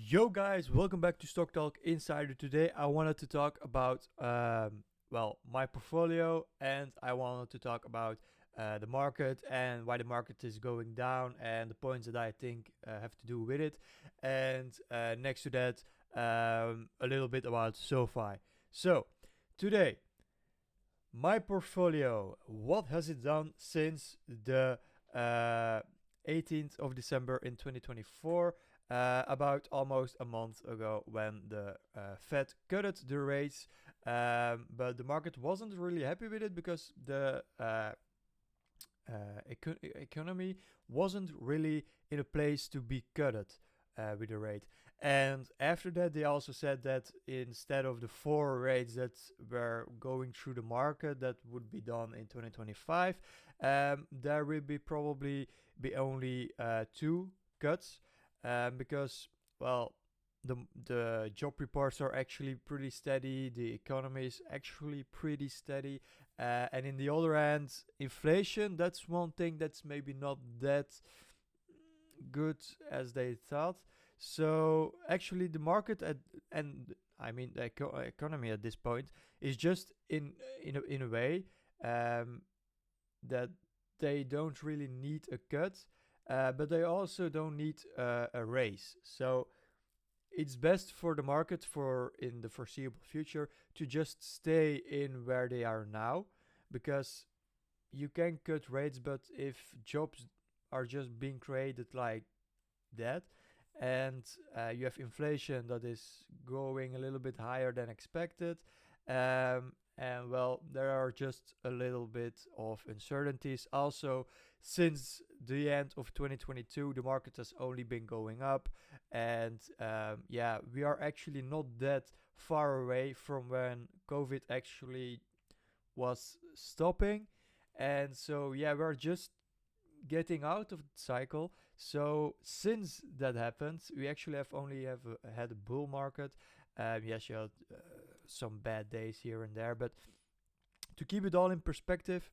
Yo guys, welcome back to Stock Talk Insider. Today I wanted to talk about my portfolio, and I wanted to talk about the market and why the market is going down and the points that I think have to do with it. And next to that, a little bit about SOFI. So today, my portfolio, what has it done since the 18th of December in 2024? About almost a month ago, when the Fed cut the rates, but the market wasn't really happy with it because the economy wasn't really in a place to be cut with the rate. And after that, they also said that instead of the four rates that were going through the market that would be done in 2025, there will be probably be only two cuts, because well, the job reports are actually pretty steady. The economy is actually pretty steady, and in the other hand, inflation. That's one thing that's maybe not that good as they thought. So actually, the market and I mean the economy at this point is just in a way, um, that they don't really need a cut, but they also don't need a raise. So it's best for the market for in the foreseeable future to just stay in where they are now, because you can cut rates, but if jobs are just being created like that, and you have inflation that is going a little bit higher than expected, and well, there are just a little bit of uncertainties. Also, since the end of 2022, the market has only been going up, and yeah, we are actually not that far away from when COVID actually was stopping. And so yeah, we're just getting out of the cycle. So since that happened, we actually have only have had a bull market. Yes, you had some bad days here and there, but to keep it all in perspective,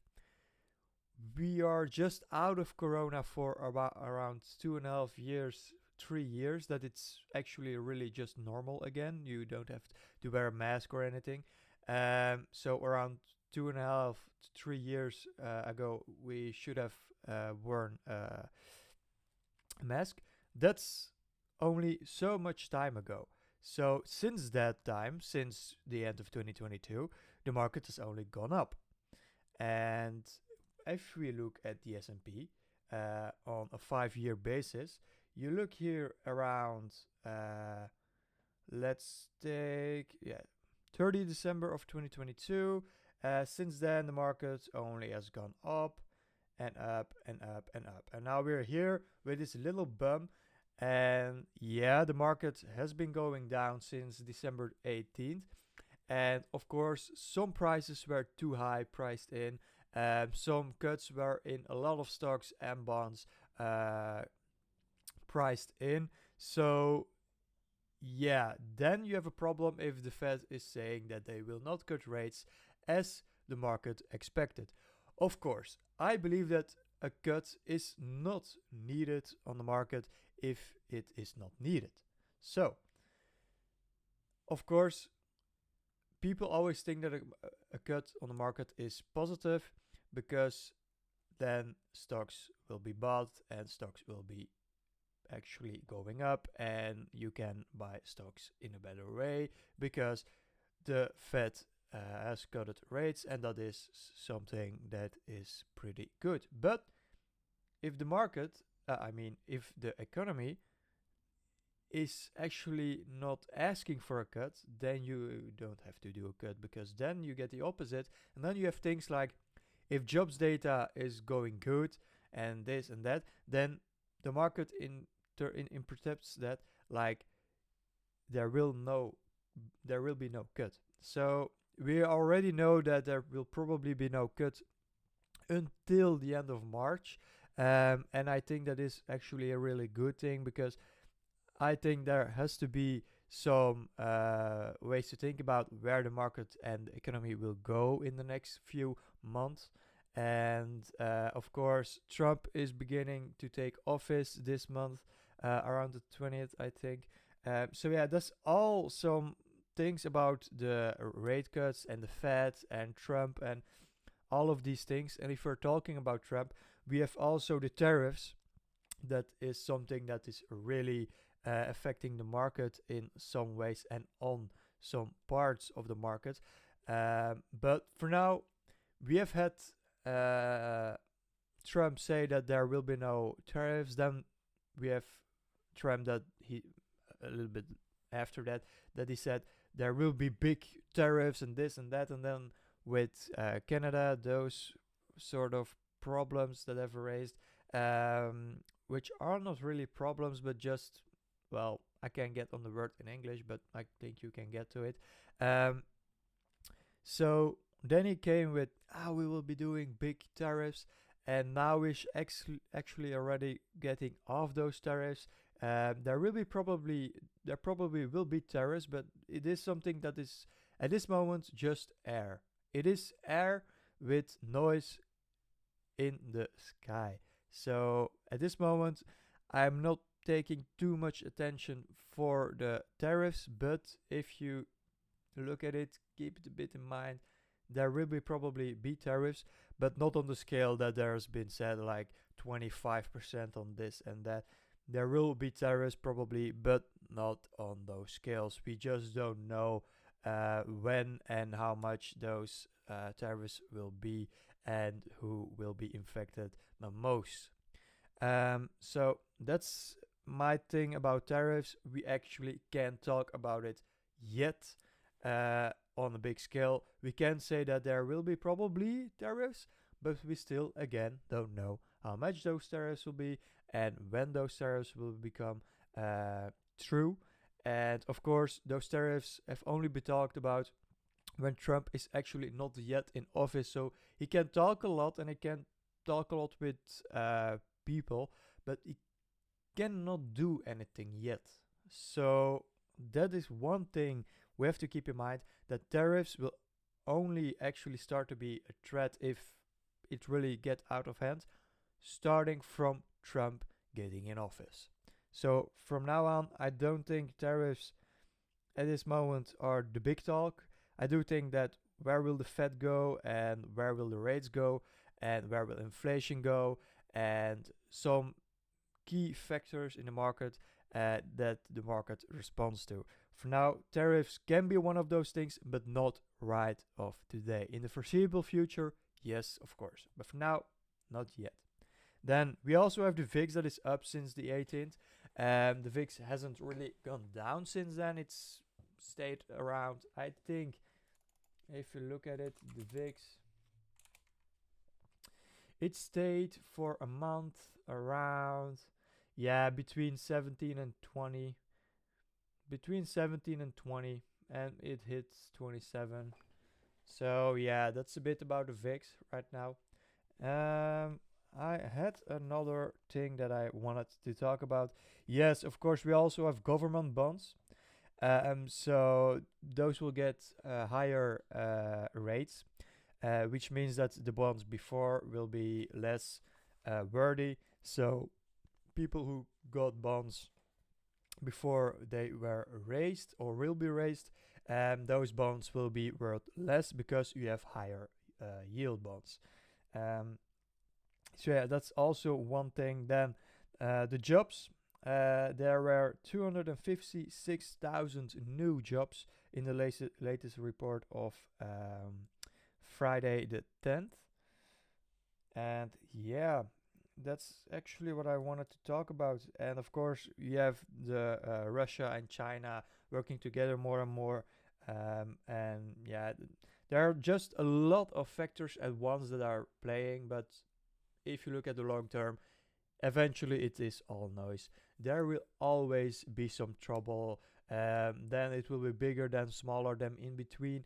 we are just out of Corona for about around 2.5 years, 3 years. That it's actually really just normal again. You don't have to wear a mask or anything. So around 2.5 to 3 years ago, we should have worn a mask. That's only so much time ago. So since that time, since the end of 2022, the market has only gone up. And if we look at the S&P on a 5-year basis, you look here around, let's take, yeah, 30 December of 2022. Since then, the market only has gone up and up and up and up. And now we're here with this little bump. And yeah, the market has been going down since December 18th. And of course, some prices were too high priced in. Some cuts were in a lot of stocks and bonds priced in. So yeah, then you have a problem if the Fed is saying that they will not cut rates as the market expected. Of course, I believe that a cut is not needed on the market if it is not needed. So, of course, people always think that a cut on the market is positive, because then stocks will be bought and stocks will be actually going up, and you can buy stocks in a better way because the Fed has cut rates, and that is something that is pretty good. But if the market, if the economy is actually not asking for a cut, then you don't have to do a cut, because then you get the opposite. And then you have things like, if jobs data is going good and this and that, then the market interprets that like there will be no cut. So we already know that there will probably be no cut until the end of March. And I think that is actually a really good thing, because I think there has to be some ways to think about where the market and the economy will go in the next few months. And of course, Trump is beginning to take office this month, around the 20th, I think. So yeah, that's all some things about the rate cuts and the Fed and Trump and all of these things. And if we're talking about Trump, we have also the tariffs. That is something that is really affecting the market in some ways and on some parts of the market. But for now, we have had uh, Trump say that there will be no tariffs. Then we have Trump that he a little bit after that that he said there will be big tariffs and this and that, and then with Canada, those sort of problems that have raised, which are not really problems, but just well, I can't get on the word in English, but I think you can get to it. Um, so then he came with, we will be doing big tariffs, and now we're actually already getting off those tariffs. There probably will be tariffs, but it is something that is at this moment just air. It is air with noise in the sky. So at this moment, I'm not taking too much attention for the tariffs, but if you look at it, keep it a bit in mind. There will be probably be tariffs, but not on the scale that there has been said, like 25% on this and that. There will be tariffs probably, but not on those scales. We just don't know when and how much those tariffs will be and who will be infected the most. So that's my thing about tariffs. We actually can't talk about it yet on a big scale. We can say that there will be probably tariffs, but we still, again, don't know how much those tariffs will be and when those tariffs will become true. And of course, those tariffs have only been talked about when Trump is actually not yet in office. So he can talk a lot and he can talk a lot with people, but he cannot do anything yet. So that is one thing we have to keep in mind, that tariffs will only actually start to be a threat if it really get out of hand, starting from Trump getting in office. So from now on, I don't think tariffs at this moment are the big talk. I do think that where will the Fed go and where will the rates go and where will inflation go and some key factors in the market that the market responds to. For now, tariffs can be one of those things, but not right off today. In the foreseeable future, yes, of course. But for now, not yet. Then we also have the VIX that is up since the 18th. The VIX hasn't really gone down since then. It's stayed around, I think, if you look at it, the VIX, it stayed for a month around, between 17 and 20. Between 17 and 20, and it hits 27. So yeah, that's a bit about the VIX right now. I had another thing that I wanted to talk about. Yes, of course, we also have government bonds. So those will get higher rates, which means that the bonds before will be less worthy. So people who got bonds before they were raised or will be raised, those bonds will be worth less because you have higher yield bonds. So yeah, that's also one thing. Then the jobs, there were 256,000 new jobs in the latest report of Friday the 10th. And yeah, that's actually what I wanted to talk about. And of course, you have the Russia and China working together more and more. And yeah, there are just a lot of factors at once that are playing. But if you look at the long term, eventually it is all noise. There will always be some trouble. Then it will be bigger, then smaller, then in between.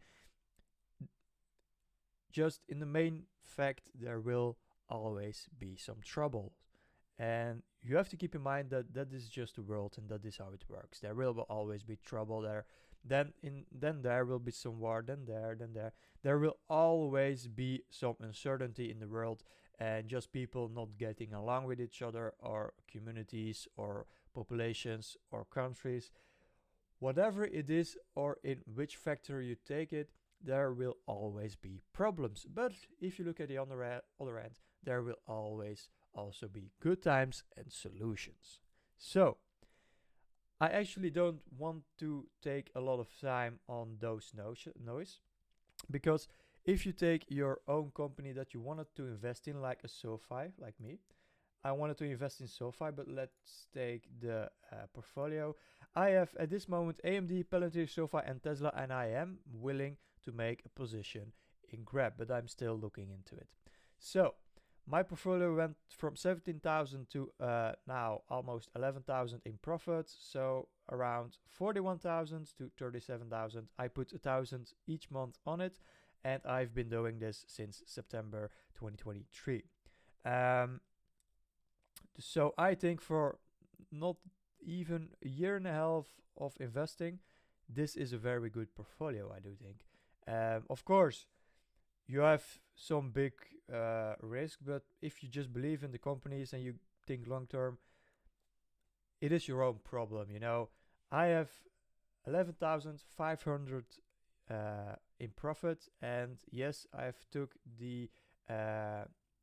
Just in the main fact, there will always be some trouble. And you have to keep in mind that that is just the world and that is how it works. There will always be trouble there. Then there will be some war, then there. There will always be some uncertainty in the world and just people not getting along with each other or communities or populations or countries. whatever it is or in which factor you take it, there will always be problems. But if you look at the other end, there will always also be good times and solutions. So, I actually don't want to take a lot of time on those noise, because if you take your own company that you wanted to invest in, like a SOFI, like me, I wanted to invest in SOFI, but let's take the portfolio. I have at this moment AMD, Palantir, SOFI, and Tesla, and I am willing to make a position in Grab, but I'm still looking into it. So my portfolio went from 17,000 to now almost 11,000 in profit. So around 41,000 to 37,000. I put 1,000 each month on it, and I've been doing this since September 2023. So I think for not even a year and a half of investing, this is a very good portfolio, I do think. Of course, you have some big risk, but if you just believe in the companies and you think long term, it is your own problem. I have 11,500 in profit, and yes, I've took the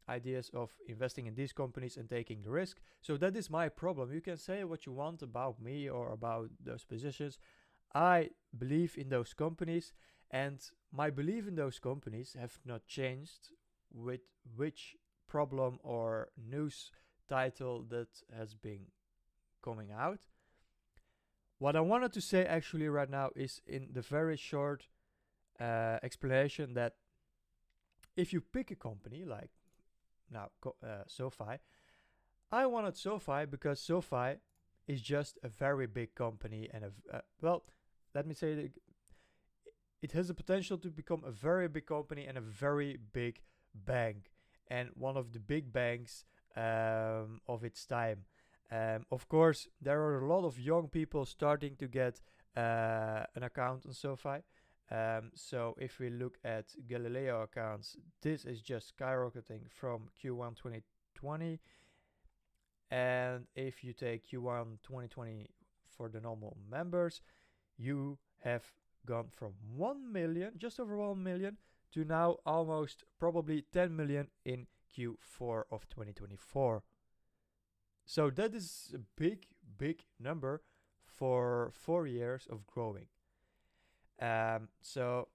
ideas of investing in these companies and taking the risk. So that is my problem. You can say what you want about me or about those positions. I believe in those companies, and my belief in those companies have not changed with which problem or news title that has been coming out. What I wanted to say actually right now is in the very short explanation that if you pick a company like now SOFI, I wanted SOFI because SOFI is just a very big company and let me say it has the potential to become a very big company and a very big bank, and one of the big banks of its time. Of course, there are a lot of young people starting to get an account on SOFI. So if we look at Galileo accounts, this is just skyrocketing from Q1 2020. And if you take Q1 2020 for the normal members, you have gone from 1 million, just over 1 million, to now almost probably 10 million in Q4 of 2024. So that is a big, big number for 4 years of growing. So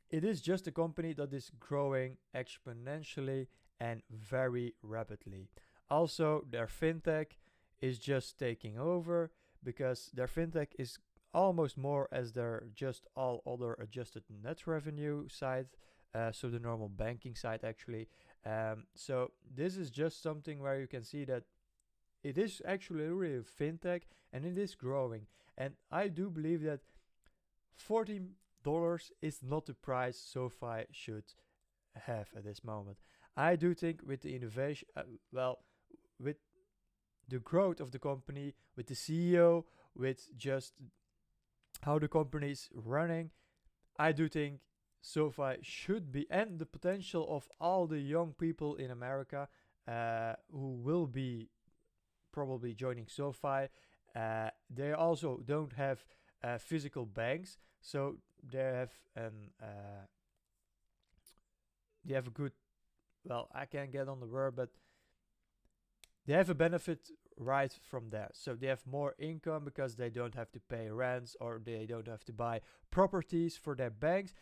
it is just a company that is growing exponentially and very rapidly. Also, their fintech is just taking over because their fintech is almost more as their just all other adjusted net revenue side. So the normal banking side actually. So this is just something where you can see that it is actually really a fintech and it is growing. And I do believe that $14 is not the price SOFI should have at this moment. I do think with the innovation, with the growth of the company, with the CEO, with just how the company is running, I do think SOFI should be, and the potential of all the young people in America who will be probably joining SOFI. They also don't have physical banks, so they have a good, I can't get on the word, but they have a benefit right from there. So they have more income because they don't have to pay rents or they don't have to buy properties for their banks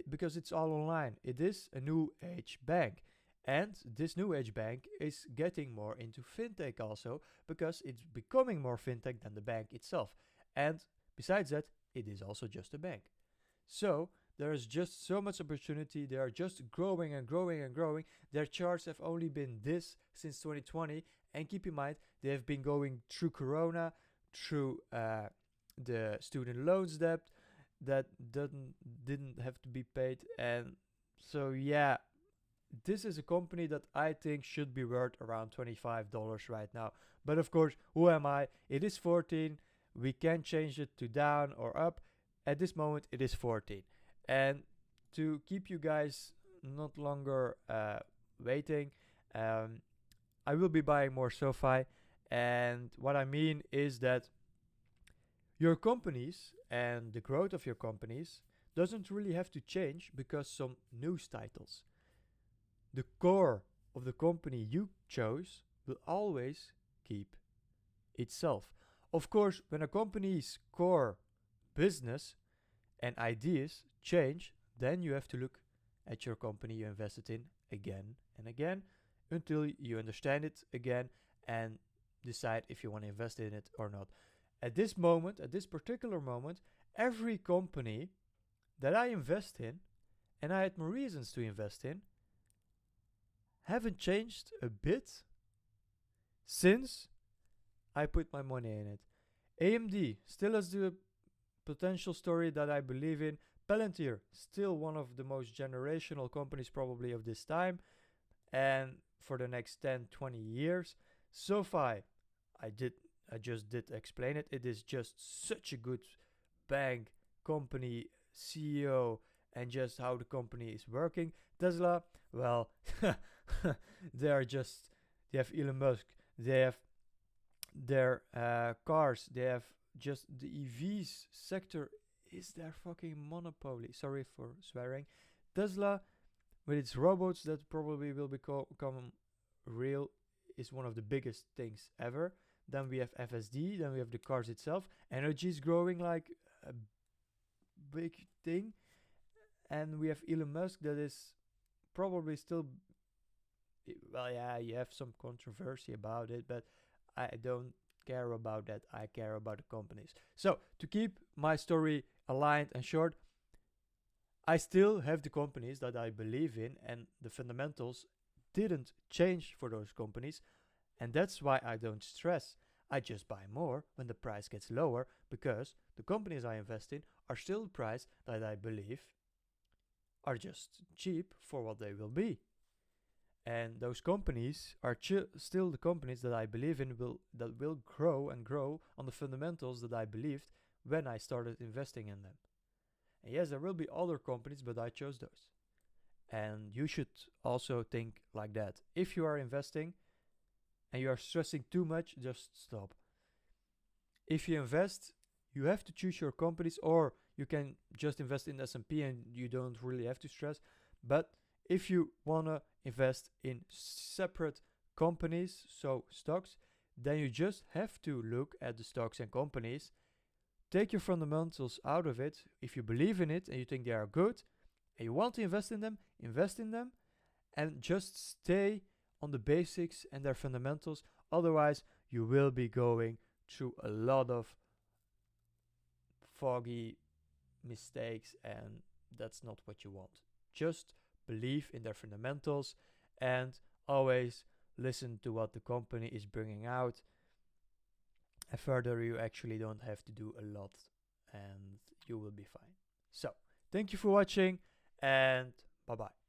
because it's all online. It is a new age bank. And this new age bank is getting more into fintech also because it's becoming more fintech than the bank itself. And besides that, it is also just a bank. So there is just so much opportunity. They are just growing and growing and growing. Their charts have only been this since 2020. And keep in mind, they have been going through Corona, through the student loans debt that didn't have to be paid. And so, yeah, this is a company that I think should be worth around $25 right now. But of course, who am I? It is 14. We can change it to down or up. At this moment, it is 14. And to keep you guys not longer waiting, I will be buying more SOFI. And what I mean is that Your companies and the growth of your companies doesn't really have to change because some news titles. The core of the company you chose will always keep itself. Of course, when a company's core business and ideas change, then you have to look at your company you invested in again and again until you understand it again and decide if you want to invest in it or not. At this moment, at this particular moment, every company that I invest in, and I had more reasons to invest in, haven't changed a bit since I put my money in it. AMD still has the potential story that I believe in. Palantir, still one of the most generational companies probably of this time and for the next 10, 20 years. SOFI, I just did explain it. It is just such a good bank, company, CEO, and just how the company is working. Tesla, well, they have Elon Musk, they have their cars, they have just the EVs sector is their fucking monopoly. Sorry for swearing. Tesla, with its robots that probably will become real, is one of the biggest things ever. Then we have FSD, then we have the cars itself. Energy is growing like a big thing. And we have Elon Musk that is probably still, well, yeah, you have some controversy about it, but I don't care about that. I care about the companies. So, to keep my story aligned and short, I still have the companies that I believe in, and the fundamentals didn't change for those companies, and that's why I don't stress. I just buy more when the price gets lower because the companies I invest in are still the price that I believe are just cheap for what they will be. And those companies are still the companies that I believe in that will grow and grow on the fundamentals that I believed when I started investing in them. And yes, there will be other companies, but I chose those. And you should also think like that. If you are investing and you are stressing too much, just stop. If you invest, you have to choose your companies, or you can just invest in S&P and you don't really have to stress. But if you want to invest in separate companies, so stocks, then you just have to look at the stocks and companies. Take your fundamentals out of it. If you believe in it and you think they are good and you want to invest in them, and just stay on the basics and their fundamentals. Otherwise, you will be going through a lot of foggy mistakes, and that's not what you want. Just believe in their fundamentals and always listen to what the company is bringing out. And further, you actually don't have to do a lot and you will be fine. So, thank you for watching and bye bye.